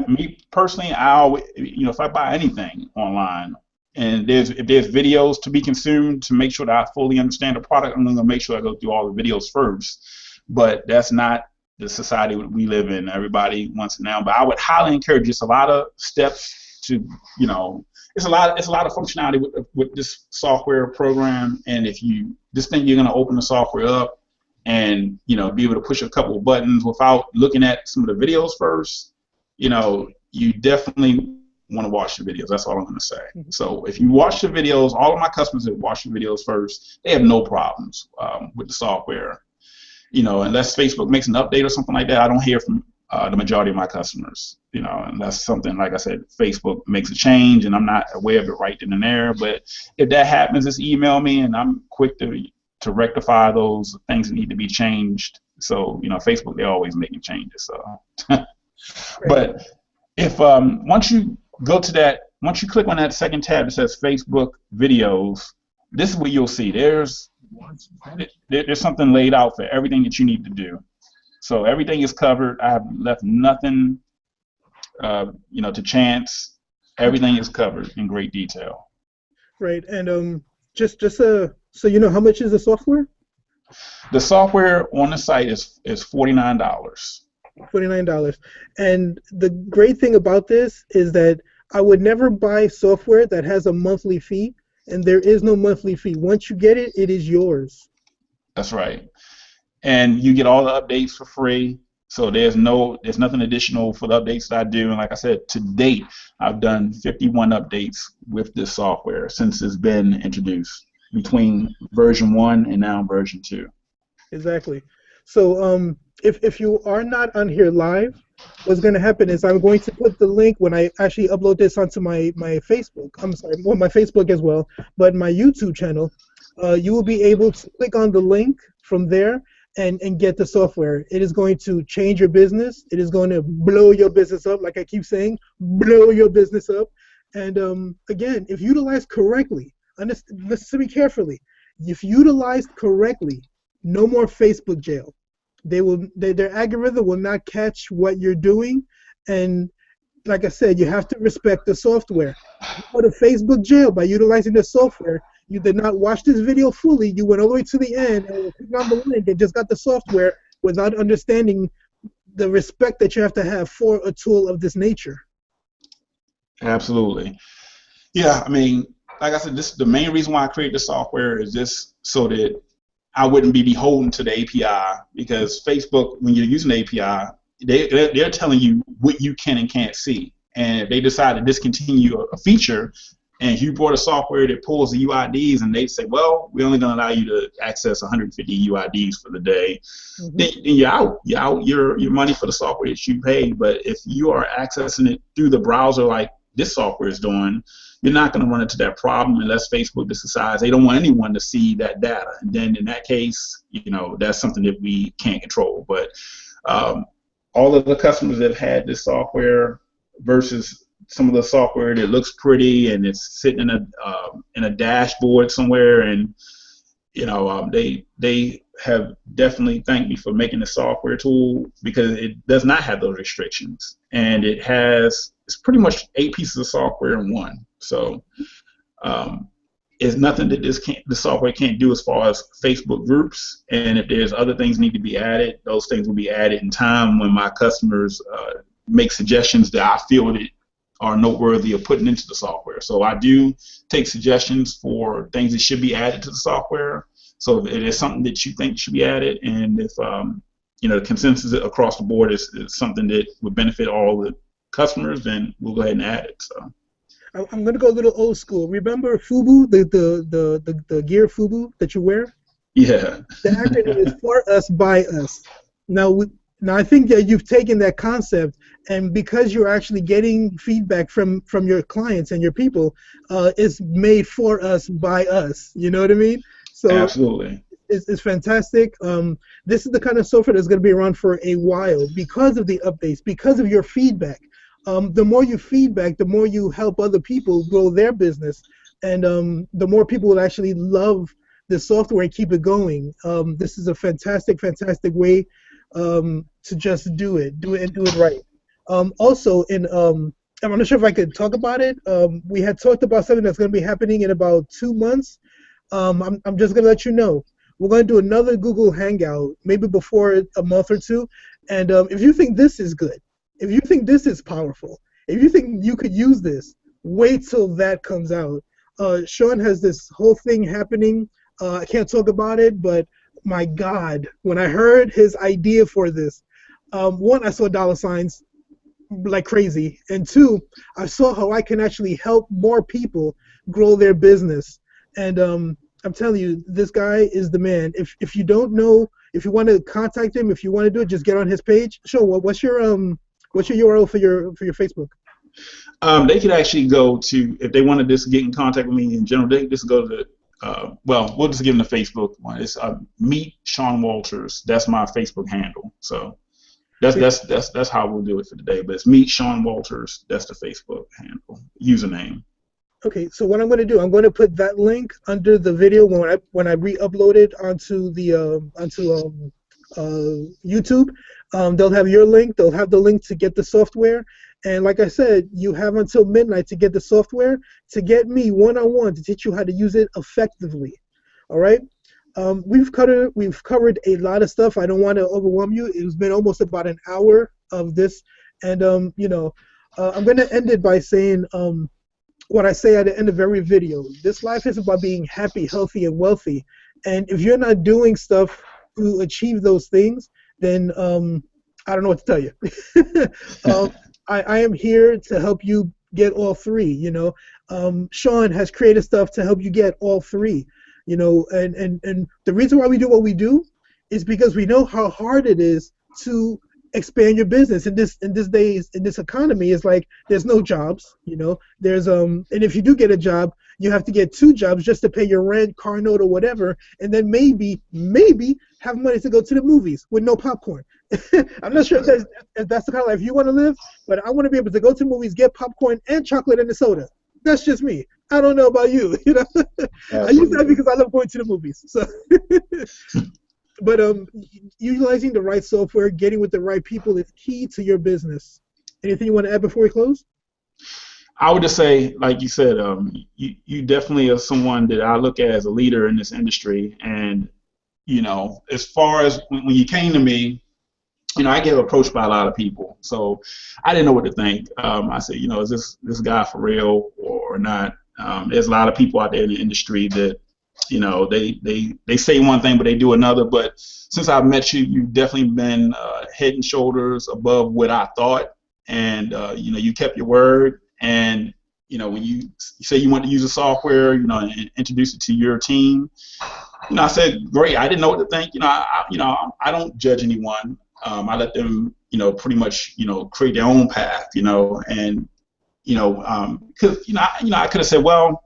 Me personally, I always, if I buy anything online and if there's videos to be consumed to make sure that I fully understand the product, I'm going to make sure I go through all the videos first. But that's not the society we live in. Everybody wants it now. But I would highly encourage just a lot of steps to, it's a lot of functionality with this software program. And if you just think you're going to open the software up and be able to push a couple of buttons without looking at some of the videos first, you definitely want to watch the videos. That's all I'm going to say. So if you watch the videos, all of my customers that watch the videos first, they have no problems with the software. Unless Facebook makes an update or something like that, I don't hear from the majority of my customers. And that's something, like I said, Facebook makes a change, and I'm not aware of it right then and there. But if that happens, just email me, and I'm quick to rectify those things that need to be changed. So, Facebook, they're always making changes. So, but if once you click on that second tab that says Facebook videos, this is what you'll see. There's something laid out for everything that you need to do. So everything is covered. I have left nothing, to chance. Everything is covered in great detail. Right, and just so you know, how much is the software? The software on the site is $49. $49. And the great thing about this is that I would never buy software that has a monthly fee, and there is no monthly fee. Once you get it, it is yours. That's right. And you get all the updates for free. So there's nothing additional for the updates that I do. And like I said, to date, I've done 51 updates with this software since it's been introduced between version 1 and now version 2. Exactly. So if you are not on here live, what's going to happen is I'm going to put the link when I actually upload this onto my Facebook. I'm sorry, well, my Facebook as well, but my YouTube channel. You will be able to click on the link from there and get the software. It is going to change your business. It is going to blow your business up, like I keep saying, blow your business up. And again, if utilized correctly, listen to me carefully. If utilized correctly, no more Facebook jail. Their algorithm will not catch what you're doing, and like I said, you have to respect the software. You go to Facebook jail by utilizing the software. You did not watch this video fully. You went all the way to the end and clicked on the link and just got the software without understanding the respect that you have to have for a tool of this nature. Absolutely. Yeah, I mean, like I said, this the main reason why I created the software is just so that I wouldn't be beholden to the API, because Facebook, when you're using the API, they're telling you what you can and can't see. And if they decide to discontinue a feature, and you bought a software that pulls the UIDs, and they say, well, we're only going to allow you to access 150 UIDs for the day, then you're out. You're out your money for the software that you paid. But if you are accessing it through the browser like this software is doing, you're not going to run into that problem unless Facebook decides they don't want anyone to see that data. And then in that case, that's something that we can't control. But all of the customers that have had this software versus some of the software that looks pretty and it's sitting in a dashboard somewhere, and they have definitely thanked me for making the software tool, because it does not have those restrictions, and it's pretty much 8 pieces of software in one. So it's nothing that the software can't do as far as Facebook groups. And if there's other things need to be added, those things will be added in time when my customers make suggestions that I feel that are noteworthy of putting into the software. So I do take suggestions for things that should be added to the software. So if it is something that you think should be added, and if the consensus across the board is something that would benefit all the customers, then we'll go ahead and add it. So I'm gonna go a little old school. Remember FUBU, the gear FUBU that you wear? Yeah. The acronym is for us, by us. Now I think that you've taken that concept, and because you're actually getting feedback from your clients and your people, it's made for us, by us. You know what I mean? So absolutely. It's fantastic. This is the kind of software that's going to be around for a while because of the updates, because of your feedback. The more you feedback, the more you help other people grow their business, and the more people will actually love the software and keep it going. This is a fantastic way to just do it and do it right. Also, I'm not sure if I could talk about it. We had talked about something that's going to be happening in about 2 months. I'm just going to let you know. We're going to do another Google Hangout, maybe before a month or two. And if you think this is good, if you think this is powerful, if you think you could use this, wait till that comes out. Sean has this whole thing happening. I can't talk about it, but my God, when I heard his idea for this, one, I saw dollar signs like crazy, and two, I saw how I can actually help more people grow their business. And I'm telling you, this guy is the man. If you don't know, if you want to contact him, if you want to do it, just get on his page. Sure. What's your URL for your Facebook? They could actually go to, if they want to just get in contact with me in general, they can just go to we'll just give them the Facebook one. It's Meet Sean Walters. That's my Facebook handle. So that's how we'll do it for today. But it's Meet Sean Walters. That's the Facebook handle username. Okay, so what I'm going to do, I'm going to put that link under the video when I re-upload it onto the YouTube. They'll have your link. They'll have the link to get the software. And like I said, you have until midnight to get the software, to get me one-on-one to teach you how to use it effectively. All right? We've covered a lot of stuff. I don't want to overwhelm you. It's been almost about an hour of this, and I'm going to end it by saying what I say at the end of every video. This life is about being happy, healthy, and wealthy. And if you're not doing stuff to achieve those things, then I don't know what to tell you. I am here to help you get all three. Sean has created stuff to help you get all three. And the reason why we do what we do is because we know how hard it is to expand your business in this economy. Is like there's no jobs. There's and if you do get a job, you have to get two jobs just to pay your rent, car note, or whatever, and then maybe have money to go to the movies with no popcorn. I'm not sure if that's the kind of life you want to live, but I want to be able to go to movies, get popcorn and chocolate and a soda. That's just me. I don't know about you. I use that because I love going to the movies. So, but utilizing the right software, getting with the right people is key to your business. Anything you want to add before we close? I would just say, like you said, you definitely are someone that I look at as a leader in this industry. And, as far as when you came to me, I get approached by a lot of people. So I didn't know what to think. I said, is this guy for real or not? There's a lot of people out there in the industry that, they say one thing, but they do another. But since I've met you, you've definitely been head and shoulders above what I thought. And, you kept your word. And, when you say you want to use the software, and introduce it to your team, I said, great. I didn't know what to think. I don't judge anyone. I let them, pretty much, create their own path, and, because, I could have said, well,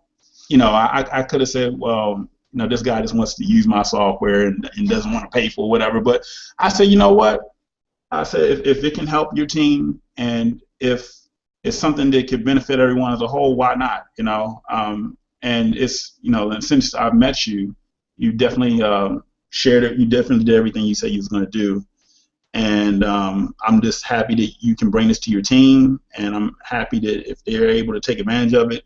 I could have said, well, this guy just wants to use my software and doesn't want to pay for whatever. But I said, you know what? I said, if it can help your team and if it's something that could benefit everyone as a whole, why not? And it's, and since I've met you, you definitely shared it. You definitely did everything you said you was going to do. And I'm just happy that you can bring this to your team. And I'm happy that if they're able to take advantage of it,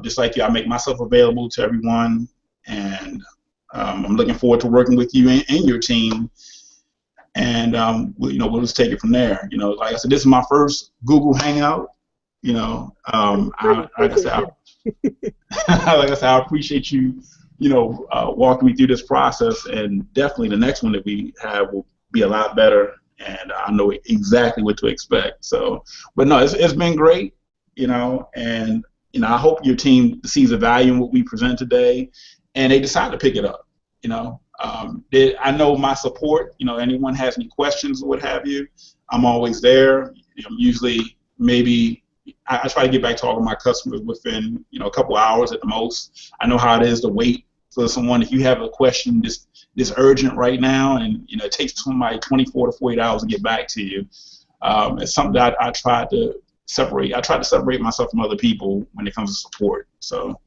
just like you, I make myself available to everyone. And I'm looking forward to working with you and your team. And we'll just take it from there. Like I said, this is my first Google Hangout. Like I said, I appreciate you, walking me through this process. And definitely the next one that we have will be a lot better. And I know exactly what to expect. So, but no, it's been great. And I hope your team sees the value in what we present today, and they decide to pick it up. I know my support. Anyone has any questions or what have you, I'm always there. Usually, maybe I try to get back to all of my customers within a couple hours at the most. I know how it is to wait for someone. If you have a question this urgent right now, and it takes somebody 24 to 48 hours to get back to you, it's something that I try to separate. I try to separate myself from other people when it comes to support. So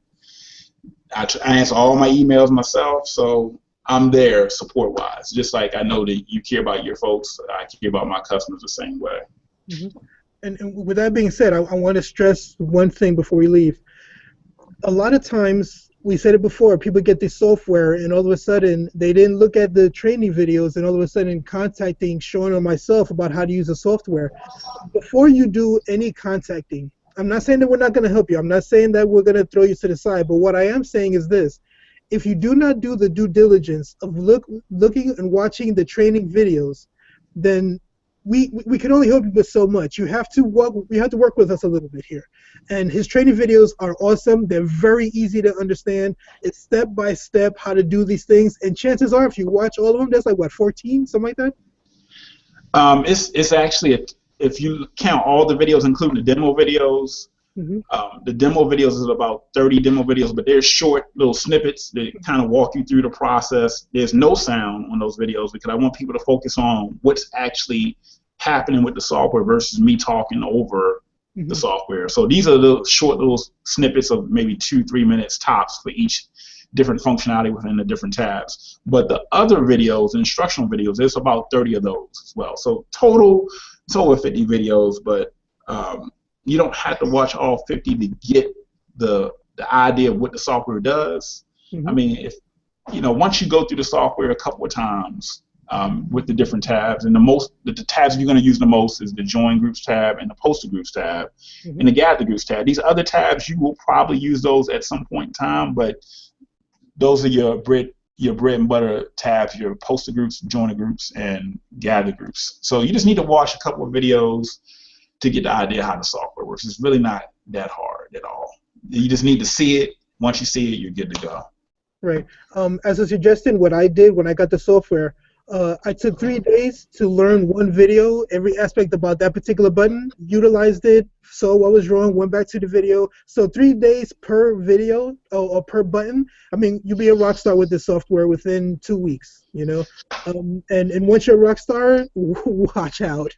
I answer all my emails myself, so I'm there support-wise. Just like I know that you care about your folks, I care about my customers the same way. Mm-hmm. And with that being said, I want to stress one thing before we leave. A lot of times, we said it before, people get this software and all of a sudden they didn't look at the training videos, and all of a sudden contacting Sean or myself about how to use the software. Before you do any contacting, I'm not saying that we're not going to help you. I'm not saying that we're going to throw you to the side. But what I am saying is this. If you do not do the due diligence of looking and watching the training videos, then we can only help you with so much. You have to work with us a little bit here. And his training videos are awesome. They're very easy to understand. It's step by step how to do these things. And chances are, if you watch all of them, there's like what, 14, something like that? It's actually if you count all the videos, including the demo videos. Mm-hmm. The demo videos is about 30 demo videos, but they're short little snippets that kind of walk you through the process. There's no sound on those videos because I want people to focus on what's actually happening with the software versus me talking over the software. So these are the short little snippets of maybe 2-3 minutes tops for each different functionality within the different tabs. But the other videos, instructional videos, there's about 30 of those as well. So total, it's over 50 videos, but you don't have to watch all 50 to get the idea of what the software does. Mm-hmm. I mean, if once you go through the software a couple of times with the different tabs, and the tabs you're going to use the most is the Join Groups tab and the Poster Groups tab and the Gather Groups tab. These other tabs, you will probably use those at some point in time, but those are your bread your bread and butter tabs, your poster groups, joiner groups, and gather groups. So you just need to watch a couple of videos to get the idea how the software works. It's really not that hard at all. You just need to see it. Once you see it, you're good to go. Right. As a suggestion, what I did when I got the software, I took 3 days to learn one video, every aspect about that particular button, utilized it, saw what was wrong, went back to the video. So 3 days per video or per button. I mean, you'll be a rock star with this software within 2 weeks, you know. And once you're a rock star, watch out.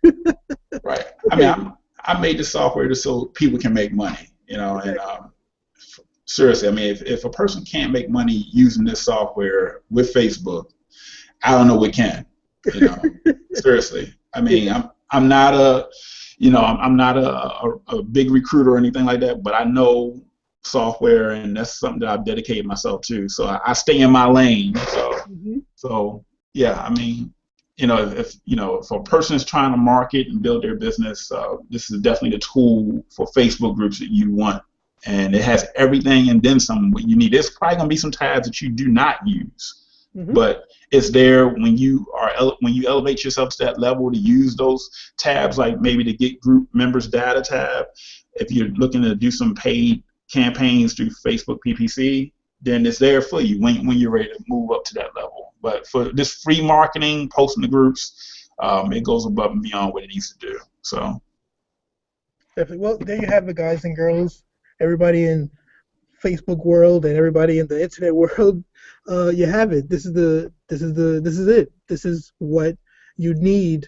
Right. Okay. I mean, I made the software just so people can make money, you know, and seriously, I mean, if a person can't make money using this software with Facebook, I don't know what can, you know. Seriously, I mean, I'm not a, you know, I'm not a big recruiter or anything like that, but I know software, and that's something that I've dedicated myself to. So I stay in my lane. So yeah, I mean, you know, if a person is trying to market and build their business, this is definitely the tool for Facebook groups that you want, and it has everything and then some what you need. There's probably gonna be some tabs that you do not use. But it's there when you elevate yourself to that level to use those tabs, like maybe the get group members data tab. If you're looking to do some paid campaigns through Facebook PPC, then it's there for you when you're ready to move up to that level. But for this free marketing, posting the groups, it goes above and beyond what it needs to do. So Definitely. Well, there you have it, guys and girls. Everybody in Facebook world and everybody in the internet world, you have it. This is it. This is what you need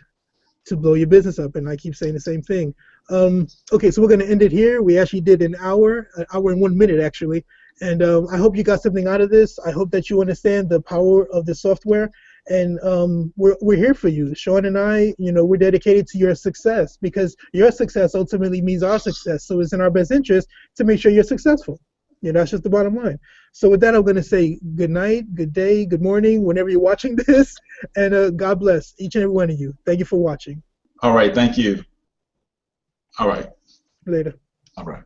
to blow your business up. And I keep saying the same thing. Okay, so we're gonna end it here. We actually did an hour and 1 minute actually. And I hope you got something out of this. I hope that you understand the power of the software. And we're here for you. Sean and I, you know, we're dedicated to your success because your success ultimately means our success. So it's in our best interest to make sure you're successful. You know, that's just the bottom line. So with that, I'm going to say good night, good day, good morning, whenever you're watching this, and God bless each and every one of you. Thank you for watching. all right, thank you. All right. Later. All right.